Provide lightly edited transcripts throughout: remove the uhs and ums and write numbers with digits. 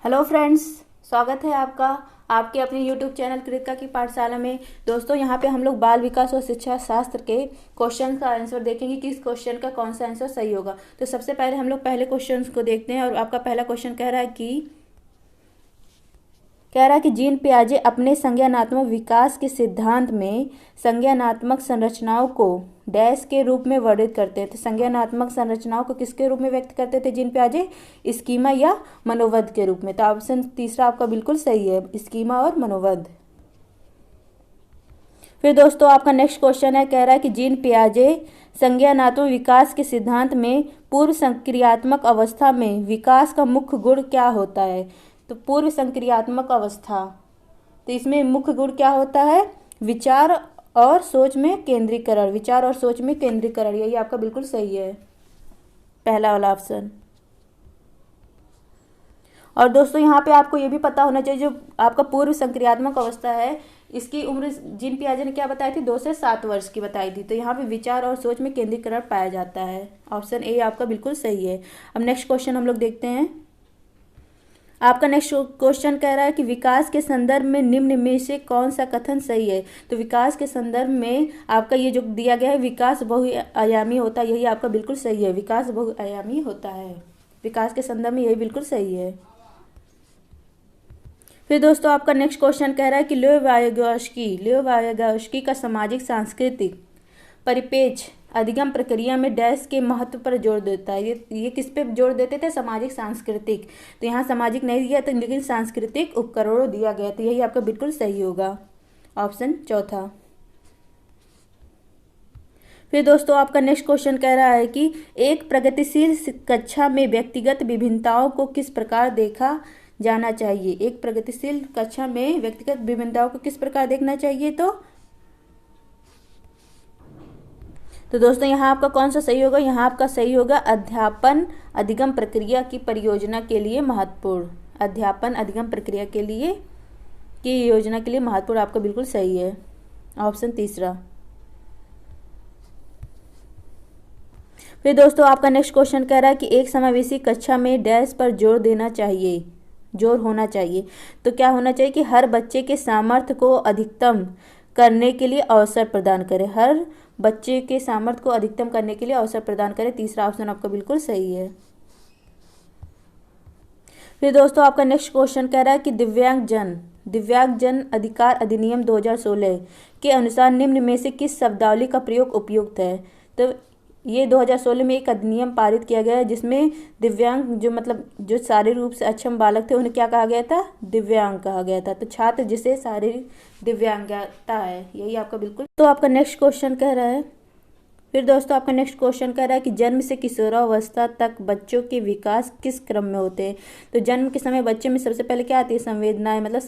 Hello friends, स्वागत है आपका आपके अपने यूट्यूब चैनल कृतिका की पाठशाला में। दोस्तों, यहाँ पे हम लोग बाल विकास और शिक्षा शास्त्र के क्वेश्चन का आंसर देखेंगे कि किस क्वेश्चन का कौन सा आंसर सही होगा। तो सबसे पहले हम लोग पहले क्वेश्चन को देखते हैं और आपका पहला क्वेश्चन कह रहा है कि जीन पियाजे अपने संज्ञानात्मक विकास के सिद्धांत में संज्ञानात्मक संरचनाओं को डैश के रूप में वर्णित करते थे। संज्ञानात्मक संरचनाओं को किसके रूप में व्यक्त करते थे जीन पियाजे? स्कीमा या मनोवध के रूप में। तो ऑप्शन तीसरा आपका बिल्कुल सही है, स्कीमा और मनोवध। फिर दोस्तों आपका नेक्स्ट क्वेश्चन है, कह रहा है कि जीन पियाजे संज्ञानात्मक विकास के सिद्धांत में पूर्व संक्रियात्मक अवस्था में विकास का मुख्य गुण क्या होता है? तो पूर्व संक्रियात्मक अवस्था, तो इसमें मुख्य गुण क्या होता है? विचार और सोच में केंद्रीकरण। विचार और सोच में केंद्रीकरण, यही आपका बिल्कुल सही है, पहला वाला ऑप्शन। और दोस्तों यहाँ पे आपको ये भी पता होना चाहिए, जो आपका पूर्व संक्रियात्मक अवस्था है इसकी उम्र जीन पियाजे ने क्या बताई थी? 2 से 7 वर्ष की बताई थी। तो यहाँ पे विचार और सोच में केंद्रीकरण पाया जाता है। ऑप्शन ए आपका बिल्कुल सही है। अब नेक्स्ट क्वेश्चन हम लोग देखते हैं। आपका नेक्स्ट क्वेश्चन कह रहा है कि विकास के संदर्भ में निम्न में से कौन सा कथन सही है? तो विकास के संदर्भ में आपका ये जो दिया गया है, विकास बहुआयामी होता है, यही आपका बिल्कुल सही है। विकास बहुआयामी होता है, विकास के संदर्भ में यही बिल्कुल सही है। फिर दोस्तों आपका नेक्स्ट क्वेश्चन कह रहा है कि लियो वायगॉस्की का सामाजिक सांस्कृतिक परिपेक्ष अधिगम प्रक्रिया में डैश के महत्व पर जोर देता है। ये किस पे जोर देते थे? सामाजिक सांस्कृतिक। तो यहाँ सामाजिक नहीं दिया था, लेकिन सांस्कृतिक उपकरणों दिया गया, तो यही आपका बिल्कुल सही होगा, ऑप्शन चौथा। फिर दोस्तों आपका नेक्स्ट क्वेश्चन कह रहा है कि एक प्रगतिशील कक्षा में व्यक्तिगत विभिन्नताओं को किस प्रकार देखा जाना चाहिए? एक प्रगतिशील कक्षा में व्यक्तिगत विभिन्नताओं को किस प्रकार देखना चाहिए? तो दोस्तों यहाँ आपका कौन सा सही होगा? यहाँ आपका सही होगा अध्यापन अधिगम प्रक्रिया की परियोजना के लिए महत्वपूर्ण। अध्यापन अधिगम प्रक्रिया के लिए की योजना के लिए महत्वपूर्ण, आपका बिल्कुल सही है, ऑप्शन तीसरा। फिर दोस्तों आपका नेक्स्ट क्वेश्चन कह रहा है कि एक समावेशी कक्षा में डैश पर जोर होना चाहिए। तो क्या होना चाहिए? कि हर बच्चे के सामर्थ्य को अधिकतम करने के लिए अवसर प्रदान करें। हर बच्चे के सामर्थ्य को अधिकतम करने के लिए अवसर प्रदान करें, तीसरा ऑप्शन आपका बिल्कुल सही है। फिर दोस्तों आपका नेक्स्ट क्वेश्चन कह रहा है कि दिव्यांगजन अधिकार अधिनियम 2016 के अनुसार निम्न में से किस शब्दावली का प्रयोग उपयुक्त है? तो ये 2016 में एक अधिनियम पारित किया गया है, जिसमें दिव्यांग जो शारीरिक रूप से अक्षम बालक थे उन्हें क्या कहा गया था? दिव्यांग कहा गया था। तो छात्र जिसे शारीरिक दिव्यांगता है, यही आपका बिल्कुल। तो आपका नेक्स्ट क्वेश्चन कह रहा है, फिर दोस्तों आपका नेक्स्ट क्वेश्चन कह रहा है कि जन्म से किशोरावस्था तक बच्चों के विकास किस क्रम में होते हैं? तो जन्म के समय बच्चे में सबसे पहले क्या आती है? संवेदनाएं, मतलब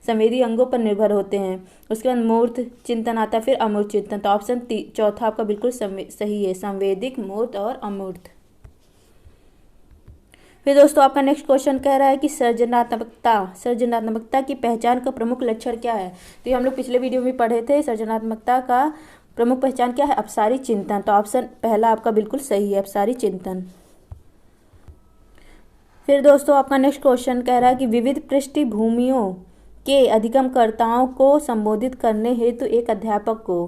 संवेदी अंगों पर निर्भर होते हैं। उसके बाद मूर्त चिंतन आता है, फिर अमूर्त चिंतन। तो ऑप्शन चौथा आपका बिल्कुल सही है, संवेदिक, मूर्त और अमूर्त। फिर दोस्तों आपका नेक्स्ट क्वेश्चन कह रहा है कि सृजनात्मकता की पहचान का प्रमुख लक्षण क्या है? तो ये हम लोग पिछले वीडियो में पढ़े थे। सृजनात्मकता का प्रमुख पहचान क्या है? अपसारी चिंतन। तो ऑप्शन पहला आपका बिल्कुल सही है, अपसारी चिंतन। फिर दोस्तों आपका नेक्स्ट क्वेश्चन कह रहा है कि विविध पृष्ठभूमियों के अधिगमकर्ताओं को संबोधित करने हेतु एक अध्यापक को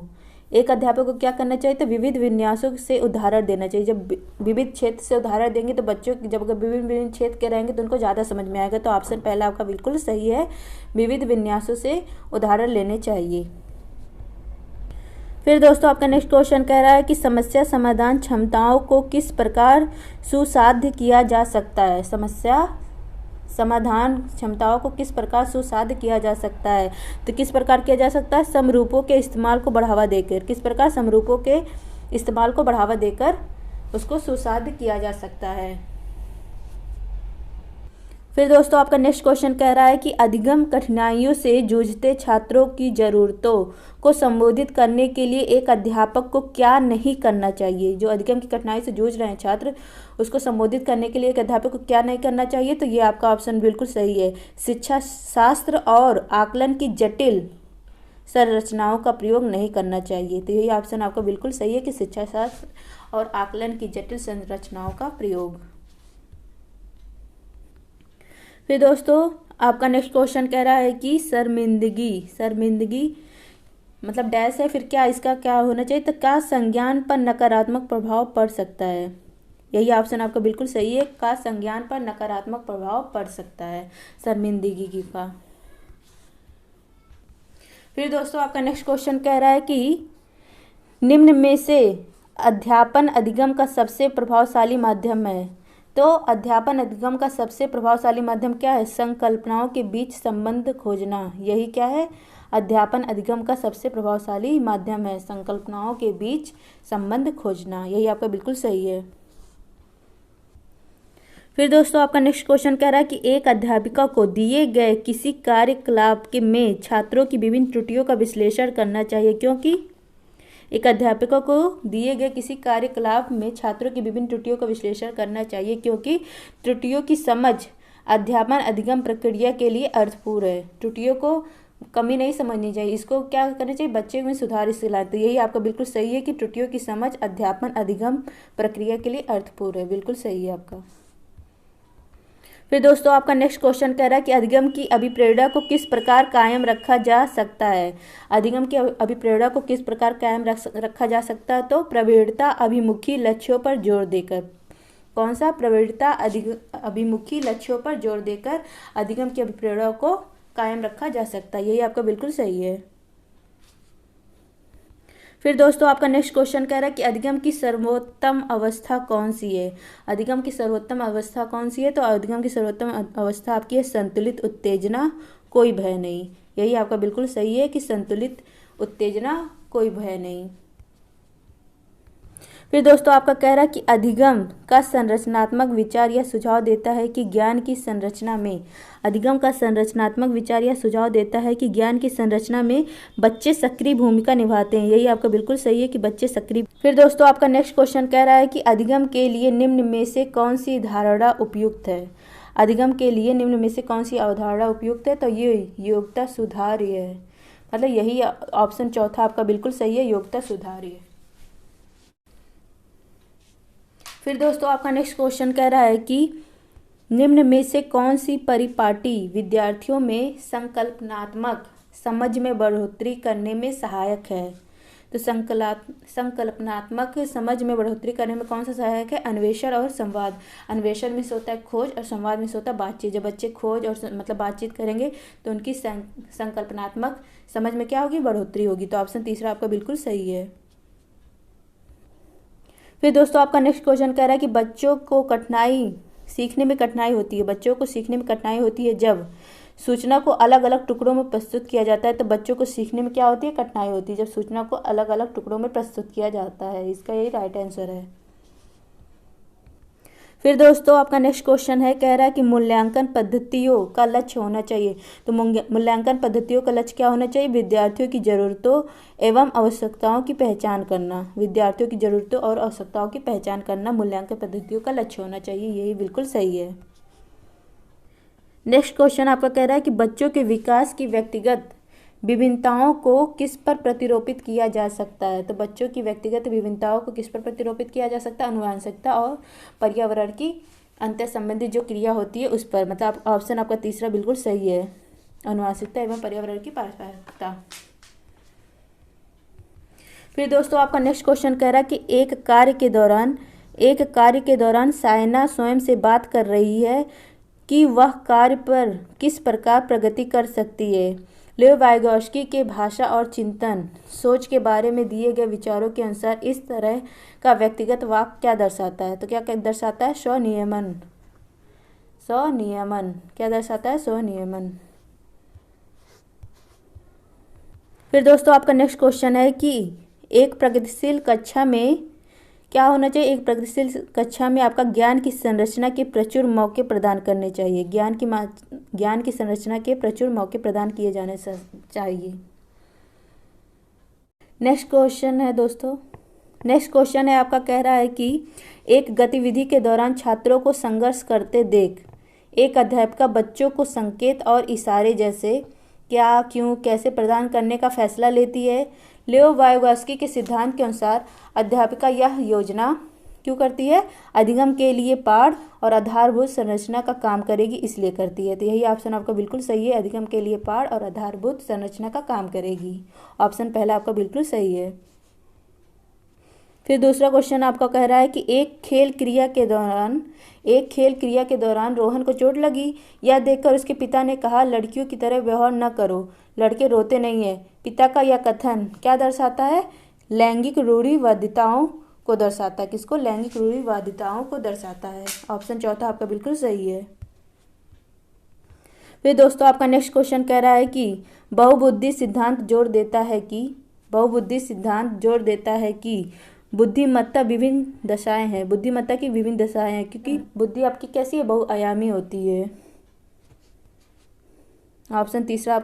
क्या करना चाहिए? तो विविध विन्यासों से उदाहरण देना चाहिए। जब विविध क्षेत्र से उदाहरण देंगे तो बच्चों जब अगर विभिन्न क्षेत्र के रहेंगे तो उनको ज़्यादा समझ में आएगा। तो ऑप्शन पहला आपका बिल्कुल सही है, विविध विन्यासों से उदाहरण लेने चाहिए। फिर दोस्तों आपका नेक्स्ट क्वेश्चन कह रहा है कि समस्या समाधान क्षमताओं को किस प्रकार सुसाध्य किया जा सकता है? समस्या समाधान क्षमताओं को किस प्रकार सुसाध्य किया जा सकता है? तो किस प्रकार किया जा सकता है? समरूपों के इस्तेमाल को बढ़ावा देकर। किस प्रकार? समरूपों के इस्तेमाल को बढ़ावा देकर उसको सुसाध्य किया जा सकता है। फिर दोस्तों आपका नेक्स्ट क्वेश्चन कह रहा है कि अधिगम कठिनाइयों से जूझते छात्रों की जरूरतों को संबोधित करने के लिए एक अध्यापक को क्या नहीं करना चाहिए? जो अधिगम की कठिनाई से जूझ रहे हैं छात्र, उसको संबोधित करने के लिए एक अध्यापक को क्या नहीं करना चाहिए? तो ये आपका ऑप्शन बिल्कुल सही है, शिक्षा शास्त्र और आकलन की जटिल संरचनाओं का प्रयोग नहीं करना चाहिए। तो यही ऑप्शन आपका बिल्कुल सही है कि शिक्षा शास्त्र और आकलन की जटिल संरचनाओं का प्रयोग। फिर दोस्तों आपका नेक्स्ट क्वेश्चन कह रहा है कि शर्मिंदगी, शर्मिंदगी मतलब डैश है, फिर क्या इसका क्या होना चाहिए, तो का संज्ञान पर नकारात्मक प्रभाव पड़ सकता है। यही ऑप्शन आपका बिल्कुल सही है, का संज्ञान पर नकारात्मक प्रभाव पड़ सकता है शर्मिंदगी का। फिर दोस्तों आपका नेक्स्ट क्वेश्चन कह रहा है कि निम्न में से अध्यापन अधिगम का सबसे प्रभावशाली माध्यम है। तो अध्यापन अधिगम का सबसे प्रभावशाली माध्यम क्या है, संकल्पनाओं के बीच संबंध खोजना। यही क्या है, अध्यापन अधिगम का सबसे प्रभावशाली माध्यम है संकल्पनाओं के बीच संबंध खोजना। यही आपका बिल्कुल सही है। फिर दोस्तों आपका नेक्स्ट क्वेश्चन कह रहा है कि एक अध्यापिका को दिए गए किसी कार्यकलाप के में छात्रों की विभिन्न त्रुटियों का विश्लेषण करना चाहिए, क्योंकि एक अध्यापिका को दिए गए किसी कार्यकलाप में छात्रों की विभिन्न त्रुटियों का विश्लेषण करना चाहिए, क्योंकि त्रुटियों की समझ अध्यापन अधिगम प्रक्रिया के लिए अर्थपूर्ण है। त्रुटियों को कमी नहीं समझनी चाहिए, इसको क्या करना चाहिए, बच्चे में सुधार इससे लाते। यही आपका बिल्कुल सही है कि त्रुटियों की समझ अध्यापन अधिगम प्रक्रिया के लिए अर्थपूर्ण है, बिल्कुल सही है आपका। फिर दोस्तों आपका नेक्स्ट क्वेश्चन कह रहा है कि अधिगम की अभिप्रेरणा को किस प्रकार कायम रखा जा सकता है। अधिगम की अभिप्रेरणा को किस प्रकार कायम रखा जा सकता है, तो प्रवृत्ता अभिमुखी लक्ष्यों पर जोर देकर। कौन सा, प्रवृत्ता अभिमुखी लक्ष्यों पर जोर देकर अधिगम की अभिप्रेरणा को कायम रखा जा सकता है। यही आपका बिल्कुल सही है। फिर दोस्तों आपका नेक्स्ट क्वेश्चन कह रहा है कि अधिगम की सर्वोत्तम अवस्था कौन सी है। अधिगम की सर्वोत्तम अवस्था कौन सी है, तो अधिगम की सर्वोत्तम अवस्था आपकी है संतुलित उत्तेजना, कोई भय नहीं। यही आपका बिल्कुल सही है कि संतुलित उत्तेजना, कोई भय नहीं। फिर दोस्तों आपका कह रहा है कि अधिगम का संरचनात्मक विचार या सुझाव देता है कि ज्ञान की संरचना में, अधिगम का संरचनात्मक विचार या सुझाव देता है कि ज्ञान की संरचना में बच्चे सक्रिय भूमिका निभाते हैं। यही आपका बिल्कुल सही है कि बच्चे सक्रिय। फिर दोस्तों आपका नेक्स्ट क्वेश्चन कह रहा है कि अधिगम के लिए निम्न में से कौन सी धारणा उपयुक्त है। अधिगम के लिए निम्न में से कौन सी अवधारणा उपयुक्त है, तो ये योग्यता सुधार्य है, मतलब यही ऑप्शन चौथा आपका बिल्कुल सही है, योग्यता सुधार्य। फिर दोस्तों आपका नेक्स्ट क्वेश्चन कह रहा है कि निम्न में से कौन सी परिपाटी विद्यार्थियों में संकल्पनात्मक समझ में बढ़ोतरी करने में सहायक है। तो संकल्पनात्मक समझ में बढ़ोतरी करने में कौन सा सहायक है, अन्वेषण और संवाद। अन्वेषण में से होता है खोज और संवाद में से होता है बातचीत। जब बच्चे खोज और मतलब बातचीत करेंगे तो उनकी संकल्पनात्मक समझ में क्या होगी, बढ़ोतरी होगी। तो ऑप्शन तीसरा आपका बिल्कुल सही है। फिर दोस्तों आपका नेक्स्ट क्वेश्चन कह रहा है कि बच्चों को सीखने में कठिनाई होती है। बच्चों को सीखने में कठिनाई होती है जब सूचना को अलग अलग टुकड़ों में प्रस्तुत किया जाता है। तो बच्चों को सीखने में क्या होती है, कठिनाई होती है जब सूचना को अलग अलग टुकड़ों में प्रस्तुत किया जाता है। इसका यही राइट आंसर है। फिर दोस्तों आपका नेक्स्ट क्वेश्चन है, कह रहा है कि मूल्यांकन पद्धतियों का लक्ष्य होना चाहिए। तो मूल्यांकन पद्धतियों का लक्ष्य क्या होना चाहिए, विद्यार्थियों की जरूरतों एवं आवश्यकताओं की पहचान करना। विद्यार्थियों की जरूरतों और आवश्यकताओं की पहचान करना मूल्यांकन पद्धतियों का लक्ष्य होना चाहिए। यही बिल्कुल सही है। नेक्स्ट क्वेश्चन आपका कह रहा है कि बच्चों के विकास की व्यक्तिगत विभिन्नताओं को किस पर प्रतिरोपित किया जा सकता है। तो बच्चों की व्यक्तिगत विभिन्नताओं को किस पर प्रतिरोपित किया जा सकता है, आनुवंशिकता और पर्यावरण की अंतर संबंधित जो क्रिया होती है उस पर। मतलब ऑप्शन आपका तीसरा बिल्कुल सही है, आनुवंशिकता एवं पर्यावरण की पारस्परिकता। फिर दोस्तों आपका नेक्स्ट क्वेश्चन कह रहा है कि एक कार्य के दौरान सायना स्वयं से बात कर रही है कि वह कार्य पर किस प्रकार प्रगति कर सकती है। लेव वाइगोस्की के भाषा और चिंतन सोच के बारे में दिए गए विचारों के अनुसार इस तरह का व्यक्तिगत वाक्य क्या दर्शाता है। तो क्या दर्शाता है, स्वनियमन। स्वनियमन क्या दर्शाता है, स्वनियमन। फिर दोस्तों आपका नेक्स्ट क्वेश्चन है कि एक प्रगतिशील कक्षा में क्या होना चाहिए। एक प्रगतिशील कक्षा में आपका ज्ञान की संरचना के प्रचुर मौके प्रदान करने चाहिए। ज्ञान की संरचना के प्रचुर मौके प्रदान किए जाने चाहिए। नेक्स्ट क्वेश्चन है दोस्तों, नेक्स्ट क्वेश्चन है आपका कह रहा है कि एक गतिविधि के दौरान छात्रों को संघर्ष करते देख एक अध्यापिका बच्चों को संकेत और इशारे जैसे क्या, क्यों, कैसे प्रदान करने का फैसला लेती है। लेव वाइगोस्की के सिद्धांत के अनुसार अध्यापिका यह योजना क्यों करती है? अधिगम के लिए पाठ और आधारभूत संरचना का काम करेगी, इसलिए करती है। तो यही ऑप्शन आपका बिल्कुल सही है, अधिगम के लिए पाठ और आधारभूत संरचना का काम करेगी। ऑप्शन पहला आपका बिल्कुल सही है। फिर दूसरा क्वेश्चन आपका कह रहा है कि एक खेल क्रिया के दौरान रोहन को चोट लगी। यह देखकर उसके पिता ने कहा, लड़कियों की तरह व्यवहार न करो, लड़के रोते नहीं है। पिता का यह कथन क्या दर्शाता है? लैंगिक रूढ़िवादिताओं को दर्शाता है। किसको? लैंगिक रूढ़िवादिताओं को दर्शाता है। ऑप्शन चौथा आपका बिल्कुल सही है। फिर दोस्तों आपका नेक्स्ट क्वेश्चन कह रहा है कि बहुबुद्धि सिद्धांत जोर देता है कि बुद्धिमत्ता विभिन्न दशाएं हैं। बुद्धिमत्ता की विभिन्न दशाएं हैं, क्योंकि बुद्धि आपकी कैसी है? बहुआयामी होती है। ऑप्शन दूसरा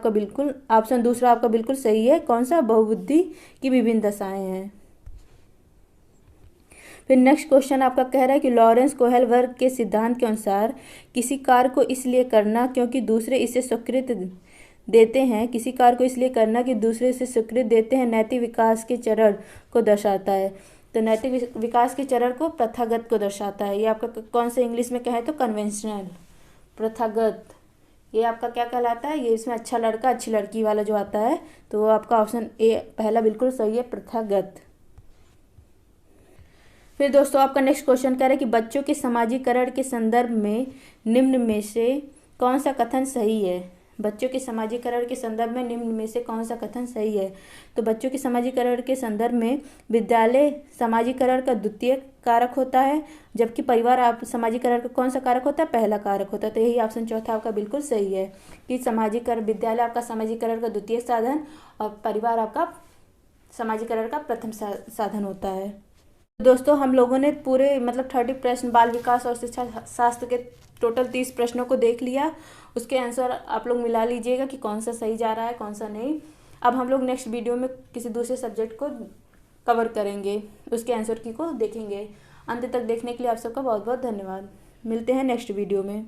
आपका बिल्कुल सही है। कौन सा? बहुबुद्धि की विभिन्न दशाएं हैं। फिर नेक्स्ट क्वेश्चन आपका कह रहा है कि लॉरेंस कोहेल वर्ग के सिद्धांत के अनुसार किसी कार्य को इसलिए करना क्योंकि दूसरे इसे स्वीकृति देते हैं नैतिक विकास के चरण को दर्शाता है। तो नैतिक विकास के चरण को प्रथागत को दर्शाता है। ये आपका कौन से इंग्लिश में कहें तो कन्वेंशनल, प्रथागत, ये आपका क्या कहलाता है? ये इसमें अच्छा लड़का अच्छी लड़की वाला जो आता है, तो वो आपका ऑप्शन ए पहला बिल्कुल सही है, प्रथागत। फिर दोस्तों आपका नेक्स्ट क्वेश्चन कह रहा है कि बच्चों के समाजीकरण के संदर्भ में निम्न में से कौन सा कथन सही है? बच्चों के समाजीकरण के संदर्भ में निम्न में से कौन सा कथन सही है? तो बच्चों के समाजीकरण के संदर्भ में विद्यालय समाजीकरण का द्वितीय कारक होता है, जबकि परिवार आप समाजीकरण का कौन सा कारक होता है? पहला कारक होता है। तो यही ऑप्शन चौथा आपका बिल्कुल सही है कि विद्यालय आपका समाजीकरण का द्वितीय साधन और परिवार आपका समाजीकरण का प्रथम साधन होता है। दोस्तों हम लोगों ने पूरे 30 प्रश्न बाल विकास और शिक्षा शास्त्र के टोटल 30 प्रश्नों को देख लिया। उसके आंसर आप लोग मिला लीजिएगा कि कौन सा सही जा रहा है कौन सा नहीं। अब हम लोग नेक्स्ट वीडियो में किसी दूसरे सब्जेक्ट को कवर करेंगे, उसके आंसर की को देखेंगे। अंत तक देखने के लिए आप सबका बहुत बहुत धन्यवाद। मिलते हैं नेक्स्ट वीडियो में।